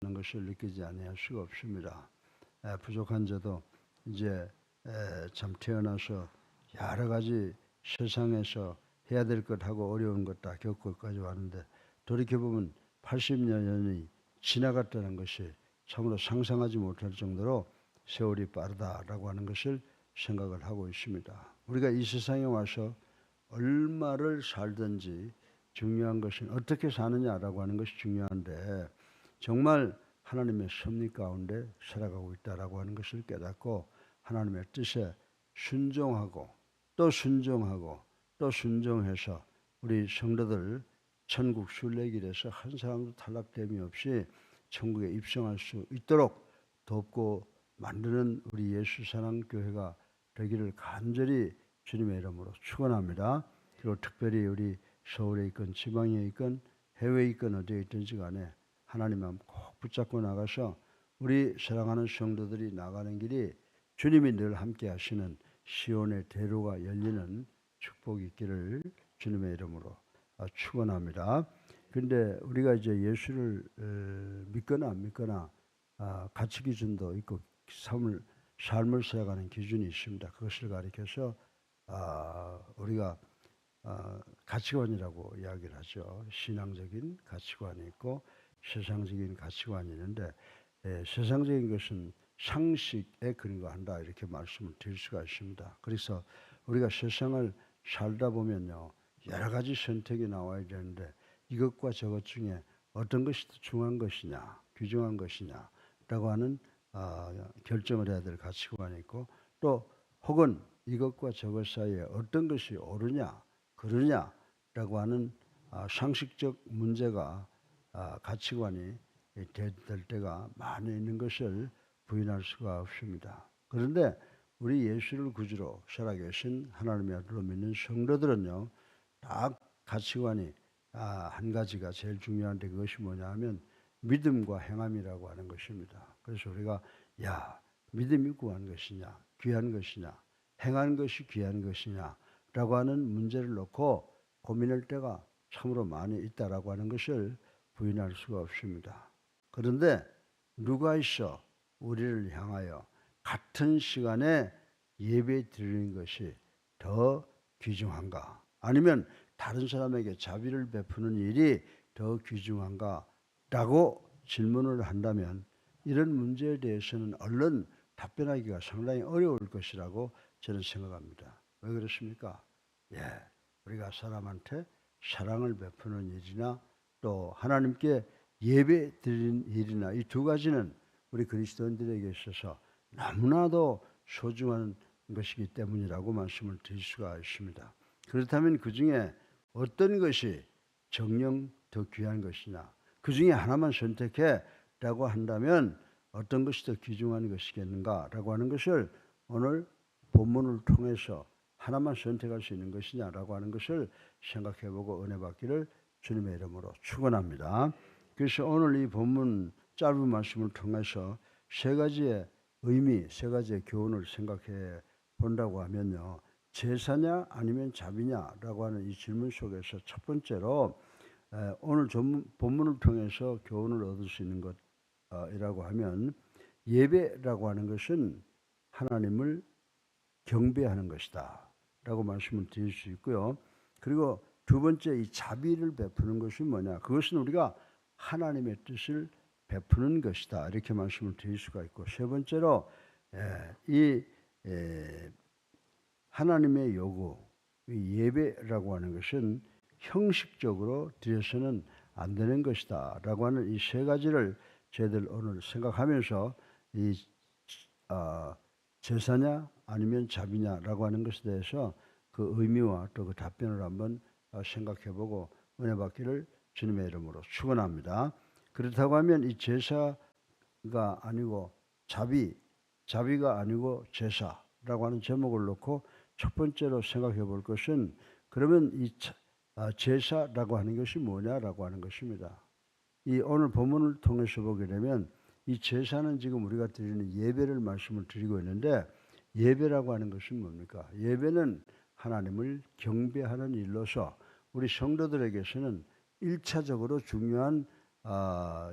하는 것을 느끼지 아니할 수가 없습니다. 부족한 저도 이제 참 태어나서 여러 가지 세상에서 해야 될 것하고 어려운 것 다 겪고까지 왔는데 돌이켜보면 80여 년이 지나갔다는 것이 참으로 상상하지 못할 정도로 세월이 빠르다라고 하는 것을 생각을 하고 있습니다. 우리가 이 세상에 와서 얼마를 살든지 중요한 것은 어떻게 사느냐라고 하는 것이 중요한데 정말 하나님의 섭리 가운데 살아가고 있다라고 하는 것을 깨닫고 하나님의 뜻에 순종하고 또 순종하고 또 순종해서 우리 성도들 천국 순례길에서 한 사람도 탈락됨이 없이 천국에 입성할 수 있도록 돕고 만드는 우리 예수사랑교회가 되기를 간절히 주님의 이름으로 축원합니다. 그리고 특별히 우리 서울에 있건 지방에 있건 해외에 있건 어디에 있든지 간에 하나님 마음 꼭 붙잡고 나가서 우리 사랑하는 성도들이 나가는 길이 주님이 늘 함께 하시는 시온의 대로가 열리는 축복이 있기를 주님의 이름으로 축원합니다. 그런데 우리가 이제 예수를 믿거나 안 믿거나 가치 기준도 있고 삶을 살아가는 기준이 있습니다. 그것을 가리켜서 우리가 가치관이라고 이야기를 하죠. 신앙적인 가치관이 있고 세상적인 가치관이 있는데 세상적인 것은 상식에 근거한다 이렇게 말씀을 드릴 수가 있습니다. 그래서 우리가 세상을 살다 보면요 여러 가지 선택이 나와야 되는데 이것과 저것 중에 어떤 것이 더 중요한 것이냐 귀중한 것이냐라고 하는 결정을 해야 될 가치관이 있고 또 혹은 이것과 저것 사이에 어떤 것이 옳으냐 그러냐라고 하는 상식적 문제가 가치관이 될 때가 많이 있는 것을 부인할 수가 없습니다. 그런데 우리 예수를 구주로 살아계신 하나님의 아들로 믿는 성도들은요 딱 가치관이 한 가지가 제일 중요한데 그것이 뭐냐 하면 믿음과 행함이라고 하는 것입니다. 그래서 우리가 믿음이 구한 것이냐 귀한 것이냐 행한 것이 귀한 것이냐 라고 하는 문제를 놓고 고민할 때가 참으로 많이 있다라고 하는 것을 부인할 수가 없습니다. 그런데 누가 있어 우리를 향하여 같은 시간에 예배 드리는 것이 더 귀중한가? 아니면 다른 사람에게 자비를 베푸는 일이 더 귀중한가? 라고 질문을 한다면 이런 문제에 대해서는 얼른 답변하기가 상당히 어려울 것이라고 저는 생각합니다. 왜 그렇습니까? 우리가 사람한테 사랑을 베푸는 일이나 또 하나님께 예배 드리는 일이나 이 두 가지는 우리 그리스도인들에게 있어서 너무나도 소중한 것이기 때문이라고 말씀을 드릴 수가 있습니다. 그렇다면 그 중에 어떤 것이 정녕 더 귀한 것이냐 그 중에 하나만 선택해 라고 한다면 어떤 것이 더 귀중한 것이겠는가 라고 하는 것을 오늘 본문을 통해서 하나만 선택할 수 있는 것이냐라고 하는 것을 생각해보고 은혜 받기를 주님의 이름으로 축원합니다. 그래서 오늘 이 본문 짧은 말씀을 통해서 세 가지의 의미, 세 가지의 교훈을 생각해 본다고 하면요. 제사냐 아니면 자비냐라고 하는 이 질문 속에서 첫 번째로 오늘 본문을 통해서 교훈을 얻을 수 있는 것이라고 하면 예배라고 하는 것은 하나님을 경배하는 것이다 라고 말씀을 드릴 수 있고요. 그리고 두 번째 이 자비를 베푸는 것이 뭐냐 그것은 우리가 하나님의 뜻을 베푸는 것이다 이렇게 말씀을 드릴 수가 있고 세 번째로 이 하나님의 요구 이 예배라고 하는 것은 형식적으로 드려서는 안 되는 것이다 라고 하는 이 세 가지를 저희들 오늘 생각하면서 이 제사냐 아니면 자비냐라고 하는 것에 대해서 그 의미와 또 그 답변을 한번 생각해보고 은혜 받기를 주님의 이름으로 축원합니다. 그렇다고 하면 이 제사가 아니고 자비가 아니고 제사라고 하는 제목을 놓고 첫 번째로 생각해 볼 것은 그러면 이 제사라고 하는 것이 뭐냐라고 하는 것입니다. 이 오늘 본문을 통해서 보게 되면 이 제사는 지금 우리가 드리는 예배를 말씀을 드리고 있는데 예배라고 하는 것은 뭡니까? 예배는 하나님을 경배하는 일로서 우리 성도들에게서는 1차적으로 중요한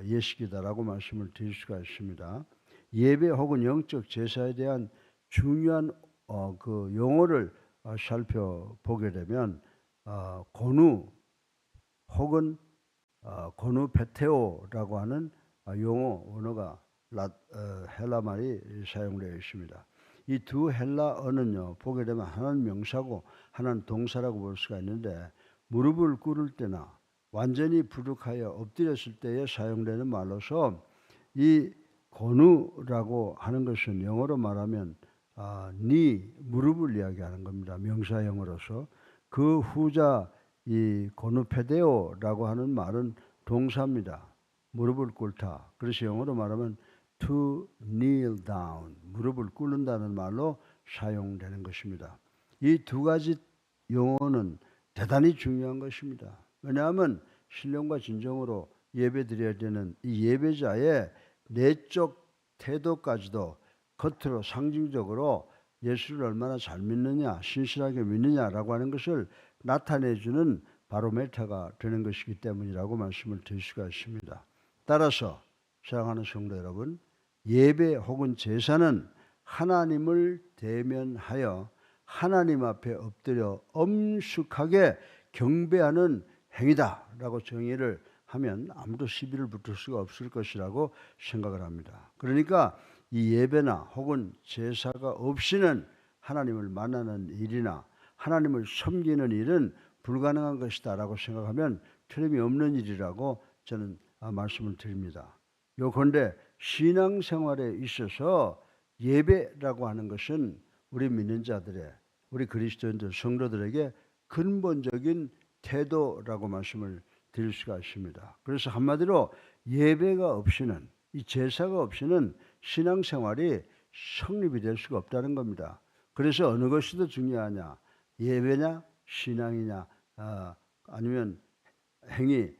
예식이다라고 말씀을 드릴 수가 있습니다. 예배 혹은 영적 제사에 대한 중요한 그 용어를 살펴보게 되면 고누 혹은 고누 베테오라고 하는 용어 언어가 헬라 말이 사용되어 있습니다. 이 두 헬라 어는요 보게 되면 하나는 명사고 하나는 동사라고 볼 수가 있는데 무릎을 꿇을 때나 완전히 부득하여 엎드렸을 때에 사용되는 말로서 이 고누라고 하는 것은 영어로 말하면 니 무릎을 이야기하는 겁니다. 명사형으로서. 그 후자 이 고누페데오라고 하는 말은 동사입니다. 무릎을 꿇다. 그래서 영어로 말하면 to kneel down, 무릎을 꿇는다는 말로 사용되는 것입니다. 이 두 가지 용어는 대단히 중요한 것입니다. 왜냐하면 신령과 진정으로 예배드려야 되는 이 예배자의 내적 태도까지도 겉으로 상징적으로 예수를 얼마나 잘 믿느냐, 신실하게 믿느냐라고 하는 것을 나타내주는 바로메타가 되는 것이기 때문이라고 말씀을 드릴 수가 있습니다. 따라서 사랑하는 성도 여러분, 예배 혹은 제사는 하나님을 대면하여 하나님 앞에 엎드려 엄숙하게 경배하는 행위다라고 정의를 하면 아무도 시비를 붙을 수가 없을 것이라고 생각을 합니다. 그러니까 이 예배나 혹은 제사가 없이는 하나님을 만나는 일이나 하나님을 섬기는 일은 불가능한 것이다라고 생각하면 틀림이 없는 일이라고 저는 말씀을 드립니다. 요컨대 신앙생활에 있어서 예배라고 하는 것은 우리 믿는 자들의, 우리 그리스도인들 성도들에게 근본적인 태도라고 말씀을 드릴 수가 있습니다. 그래서 한마디로 예배가 없이는, 이 제사가 없이는 신앙생활이 성립이 될 수가 없다는 겁니다. 그래서 어느 것이 더 중요하냐, 예배냐 신앙이냐 아니면 행위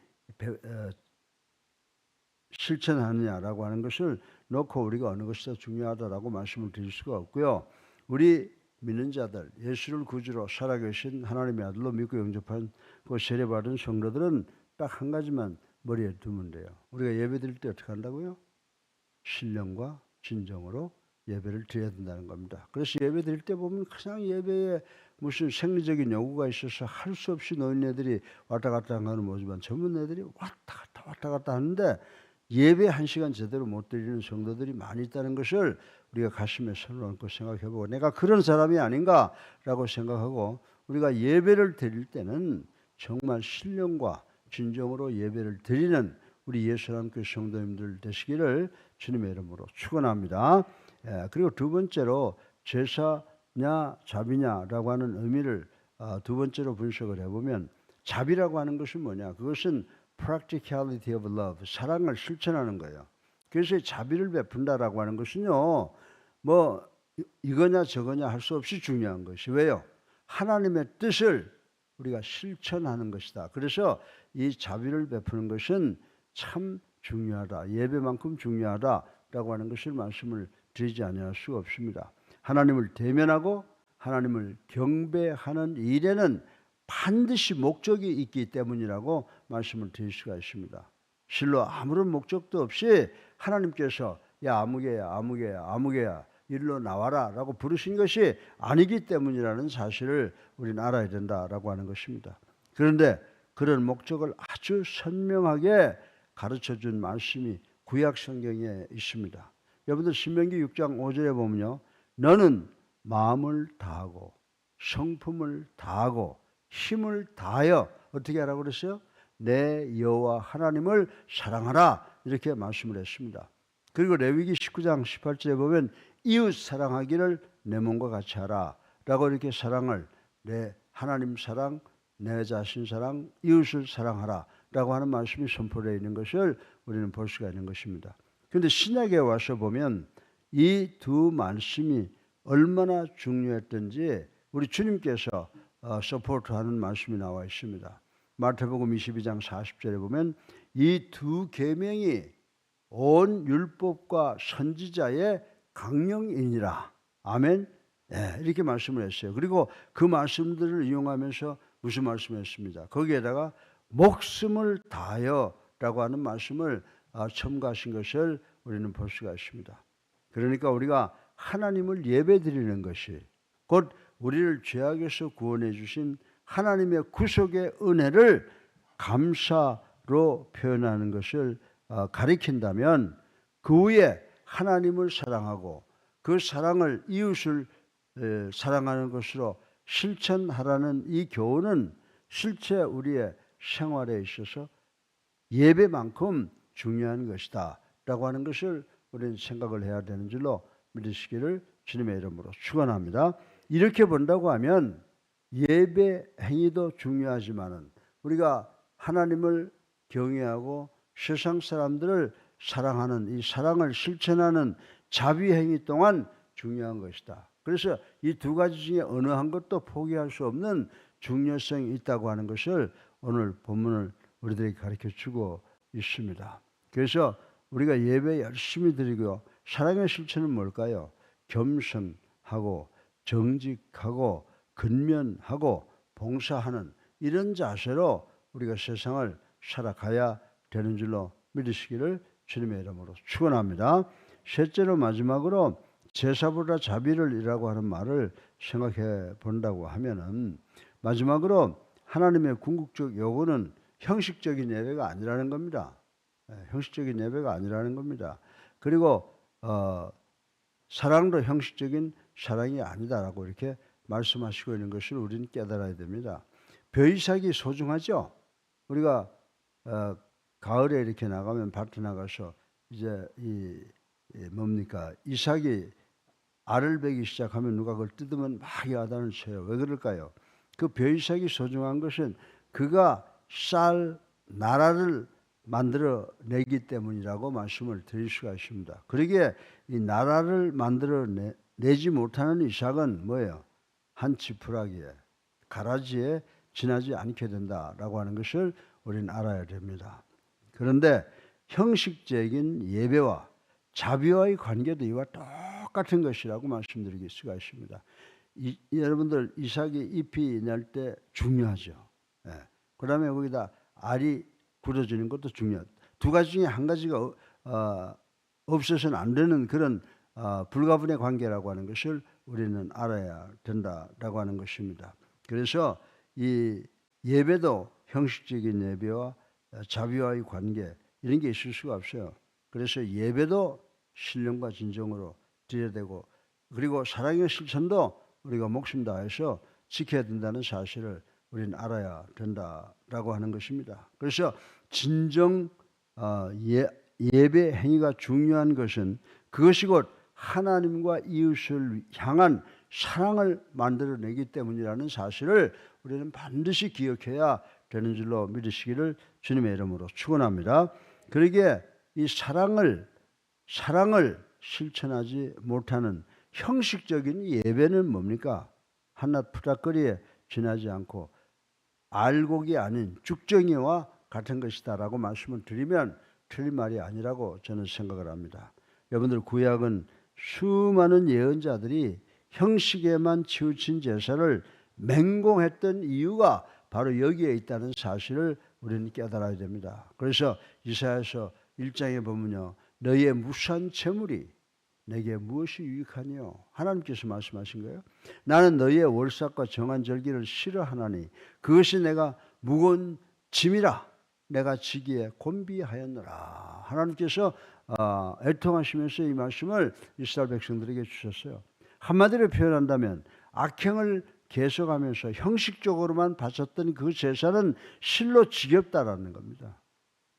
실천하느냐라고 하는 것을 놓고 우리가 어느 것이 더 중요하다라고 말씀을 드릴 수가 없고요. 우리 믿는 자들, 예수를 구주로 살아계신 하나님의 아들로 믿고 영접한 그 세례받은 성도들은 딱 한 가지만 머리에 두면 돼요. 우리가 예배 드릴 때 어떻게 한다고요? 신령과 진정으로 예배를 드려야 된다는 겁니다. 그래서 예배 드릴 때 보면 그냥 예배에 무슨 생리적인 요구가 있어서 할 수 없이 노인네들이 왔다 갔다 하는 건 모르지만 젊은 애들이 왔다 갔다 하는데 예배 한 시간 제대로 못 드리는 성도들이 많이 있다는 것을 우리가 가슴에 손을 얹고 생각해보고 내가 그런 사람이 아닌가라고 생각하고 우리가 예배를 드릴 때는 정말 신령과 진정으로 예배를 드리는 우리 예수님께 성도님들 되시기를 주님의 이름으로 축원합니다. 그리고 두 번째로 제사냐 자비냐라고 하는 의미를 두 번째로 분석을 해보면 자비라고 하는 것은 뭐냐? 그것은 practicality of love, 사랑을 실천하는 거예요. 그래서 자비를 베푼다라고 하는 것은요, 뭐 이거냐 저거냐 할 수 없이 중요한 것이 왜요? 하나님의 뜻을 우리가 실천하는 것이다. 그래서 이 자비를 베푸는 것은 참 중요하다. 예배만큼 중요하다라고 하는 것을 말씀을 드리지 아니할 수가 없습니다. 하나님을 대면하고 하나님을 경배하는 일에는 반드시 목적이 있기 때문이라고 말씀을 드릴 수가 있습니다. 실로 아무런 목적도 없이 하나님께서 야 아무개야 일로 나와라 라고 부르신 것이 아니기 때문이라는 사실을 우리는 알아야 된다라고 하는 것입니다. 그런데 그런 목적을 아주 선명하게 가르쳐준 말씀이 구약 성경에 있습니다. 여러분들 신명기 6장 5절에 보면요, 너는 마음을 다하고 성품을 다하고 힘을 다하여 어떻게 하라고 그랬어요? 내 여호와 하나님을 사랑하라 이렇게 말씀을 했습니다. 그리고 레위기 19장 18절에 보면 이웃 사랑하기를 내 몸과 같이 하라 라고 이렇게 사랑을 내 하나님 사랑, 내 자신 사랑, 이웃을 사랑하라 라고 하는 말씀이 선포되어 있는 것을 우리는 볼 수가 있는 것입니다. 그런데 신약에 와서 보면 이 두 말씀이 얼마나 중요했던지 우리 주님께서 서포트하는 말씀이 나와 있습니다. 마태복음 22장 40절에 보면 이 두 계명이 온 율법과 선지자의 강령이니라. 아멘. 네, 이렇게 말씀을 했어요. 그리고 그 말씀들을 이용하면서 무슨 말씀을 했습니다. 거기에다가 목숨을 다하여 라고 하는 말씀을 첨가하신 것을 우리는 볼 수가 있습니다. 그러니까 우리가 하나님을 예배드리는 것이 곧 우리를 죄악에서 구원해 주신 하나님의 구속의 은혜를 감사로 표현하는 것을 가리킨다면 그 후에 하나님을 사랑하고 그 사랑을 이웃을 사랑하는 것으로 실천하라는 이 교훈은 실제 우리의 생활에 있어서 예배만큼 중요한 것이다 라고 하는 것을 우리는 생각을 해야 되는 줄로 믿으시기를 주님의 이름으로 축원합니다. 이렇게 본다고 하면 예배 행위도 중요하지만은 우리가 하나님을 경외하고 세상 사람들을 사랑하는 이 사랑을 실천하는 자비 행위 또한 중요한 것이다. 그래서 이 두 가지 중에 어느 한 것도 포기할 수 없는 중요성이 있다고 하는 것을 오늘 본문을 우리들에게 가르쳐 주고 있습니다. 그래서 우리가 예배 열심히 드리고 사랑의 실천은 뭘까요? 겸손하고 정직하고 근면하고 봉사하는 이런 자세로 우리가 세상을 살아가야 되는 줄로 믿으시기를 주님의 이름으로 축원합니다. 셋째로 마지막으로 제사보다 자비를이라고 하는 말을 생각해 본다고 하면은 마지막으로 하나님의 궁극적 요구는 형식적인 예배가 아니라는 겁니다. 형식적인 예배가 아니라는 겁니다. 그리고 사랑도 형식적인 사랑이 아니다라고 이렇게 말씀하시고 있는 것을 우리는 깨달아야 됩니다. 벼이삭이 소중하죠. 우리가 가을에 이렇게 나가면 밭에 나가서 이제 뭡니까 이삭이 알을 베기 시작하면 누가 그걸 뜯으면 막 야단을 쳐요. 왜 그럴까요? 그 벼이삭이 소중한 것은 그가 쌀 나라를 만들어내기 때문이라고 말씀을 드릴 수가 있습니다. 그러기에 이 나라를 만들어내지 못하는 이삭은 뭐예요? 한 지푸라기에 가라지에 지나지 않게 된다라고 하는 것을 우리는 알아야 됩니다. 그런데 형식적인 예배와 자비와의 관계도 이와 똑같은 것이라고 말씀드릴 수가 있습니다. 여러분들 이삭이 잎이 날 때 중요하죠. 그 다음에 거기다 알이 굳어지는 것도 중요하다. 두 가지 중에 한 가지가 없어서는 안 되는 그런 불가분의 관계라고 하는 것을 우리는 알아야 된다라고 하는 것입니다. 그래서 이 예배도 형식적인 예배와 자비와의 관계 이런 게 있을 수가 없어요. 그래서 예배도 신령과 진정으로 드려야 되고 그리고 사랑의 실천도 우리가 목숨 다해서 지켜야 된다는 사실을 우리는 알아야 된다라고 하는 것입니다. 그래서 진정 예배 행위가 중요한 것은 그것이 곧 하나님과 이웃을 향한 사랑을 만들어내기 때문이라는 사실을 우리는 반드시 기억해야 되는 줄로 믿으시기를 주님의 이름으로 축원합니다. 그러기에 이 사랑을 실천하지 못하는 형식적인 예배는 뭡니까? 한낱 푸닥거리에 지나지 않고 알곡이 아닌 죽정이와 같은 것이다라고 말씀을 드리면 틀린 말이 아니라고 저는 생각을 합니다. 여러분들 구약은 수많은 예언자들이 형식에만 치우친 제사를 맹공했던 이유가 바로 여기에 있다는 사실을 우리는 깨달아야 됩니다. 그래서 이사야서 1장에 보면요. 너희의 무수한 재물이 내게 무엇이 유익하니요? 하나님께서 말씀하신 거예요. 나는 너희의 월삭과 정한 절기를 싫어하나니 그것이 내가 무거운 짐이라 내가 지기에 곤비하였노라. 하나님께서 애통하시면서 이 말씀을 이스라엘 백성들에게 주셨어요. 한마디로 표현한다면 악행을 계속하면서 형식적으로만 바쳤던 그 제사는 실로 지겹다라는 겁니다.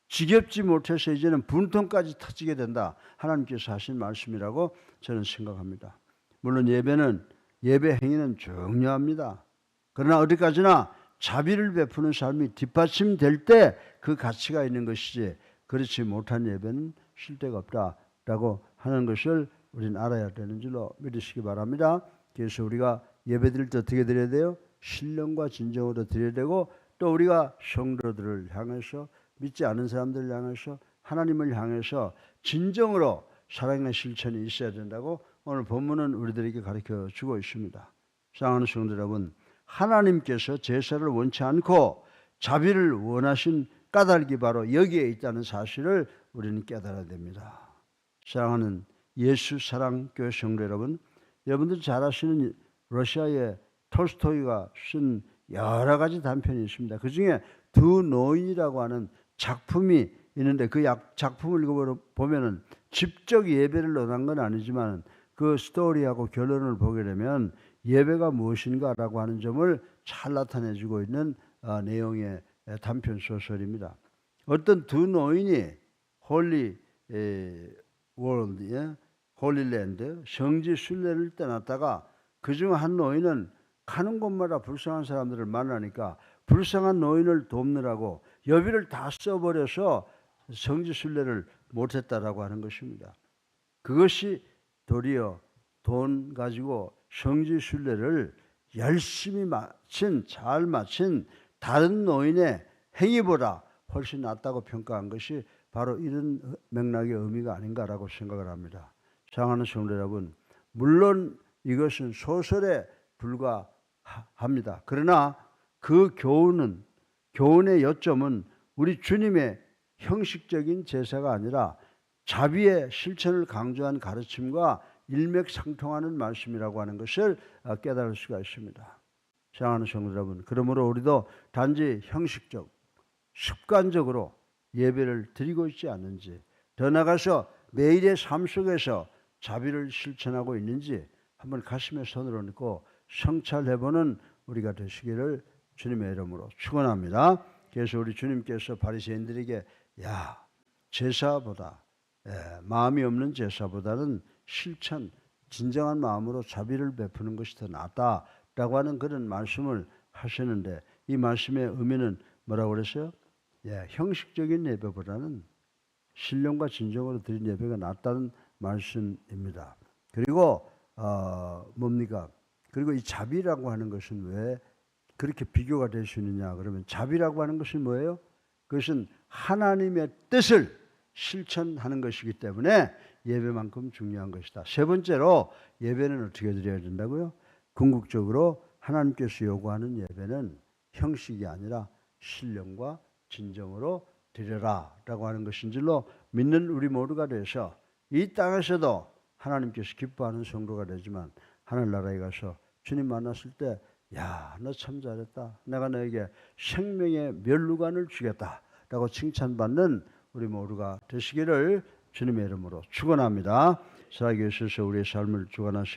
지겹지 못해서 이제는 분통까지 터지게 된다. 하나님께서 하신 말씀이라고 저는 생각합니다. 물론 예배 행위는 중요합니다. 그러나 어디까지나 자비를 베푸는 삶이 뒷받침될 때 그 가치가 있는 것이지 그렇지 못한 예배는 쉴 데가 없다라고 하는 것을 우리는 알아야 되는 줄로 믿으시기 바랍니다. 그래서 우리가 예배 드릴 때 어떻게 드려야 돼요? 신령과 진정으로 드려야 되고 또 우리가 성도들을 향해서 믿지 않은 사람들을 향해서 하나님을 향해서 진정으로 사랑의 실천이 있어야 된다고 오늘 본문은 우리들에게 가르쳐 주고 있습니다. 사랑하는 성도 여러분, 하나님께서 제사를 원치 않고 자비를 원하신 까닭이 바로 여기에 있다는 사실을 우리는 깨달아야 됩니다. 사랑하는 예수 사랑교회 성도 여러분, 여러분들 잘 아시는 러시아의 톨스토이가 쓴 여러 가지 단편이 있습니다. 그 중에 두 노인이라고 하는 작품이 있는데 그 작품을 읽어보면 직접 예배를 논한 건 아니지만 그 스토리하고 결론을 보게 되면 예배가 무엇인가라고 하는 점을 잘 나타내주고 있는 내용의 단편 소설입니다. 어떤 두 노인이 홀리 월드, 홀리랜드, 성지 순례를 떠났다가 그중 한 노인은 가는 곳마다 불쌍한 사람들을 만나니까 불쌍한 노인을 돕느라고 여비를 다 써버려서 성지 순례를 못했다라고 하는 것입니다. 그것이 도리어 돈 가지고 성지 순례를 열심히 잘 마친 다른 노인의 행위보다 훨씬 낫다고 평가한 것이 바로 이런 맥락의 의미가 아닌가라고 생각을 합니다. 사랑하는 성도 여러분, 물론 이것은 소설에 불과합니다. 그러나 그 교훈의 요점은 우리 주님의 형식적인 제사가 아니라 자비의 실천을 강조한 가르침과 일맥상통하는 말씀이라고 하는 것을 깨달을 수가 있습니다. 사랑하는 성도 여러분, 그러므로 우리도 단지 형식적, 습관적으로 예배를 드리고 있지 않는지, 더 나아가서 매일의 삶 속에서 자비를 실천하고 있는지 한번 가슴에 손을 얹고 성찰해보는 우리가 되시기를 주님의 이름으로 축원합니다. 그래서 우리 주님께서 바리새인들에게 제사보다 마음이 없는 제사보다는 실천, 진정한 마음으로 자비를 베푸는 것이 더 낫다라고 하는 그런 말씀을 하시는데 이 말씀의 의미는 뭐라고 그랬어요? 형식적인 예배보다는 신령과 진정으로 드린 예배가 낫다는 말씀입니다. 그리고 뭡니까? 그리고 이 자비라고 하는 것은 왜 그렇게 비교가 될 수 있느냐? 그러면 자비라고 하는 것은 뭐예요? 그것은 하나님의 뜻을 실천하는 것이기 때문에 예배만큼 중요한 것이다. 세 번째로 예배는 어떻게 드려야 된다고요? 궁극적으로 하나님께서 요구하는 예배는 형식이 아니라 신령과 진정으로 드려라 라고 하는 것인 줄로 믿는 우리 모두가 돼서 이 땅에서도 하나님께서 기뻐하는 성도가 되지만 하늘나라에 가서 주님 만났을 때 너 참 잘했다. 내가 너에게 생명의 면류관을 주겠다 라고 칭찬받는 우리 모두가 되시기를 주님의 이름으로 축원합니다. 살아계셔서 우리의 삶을 주관하시는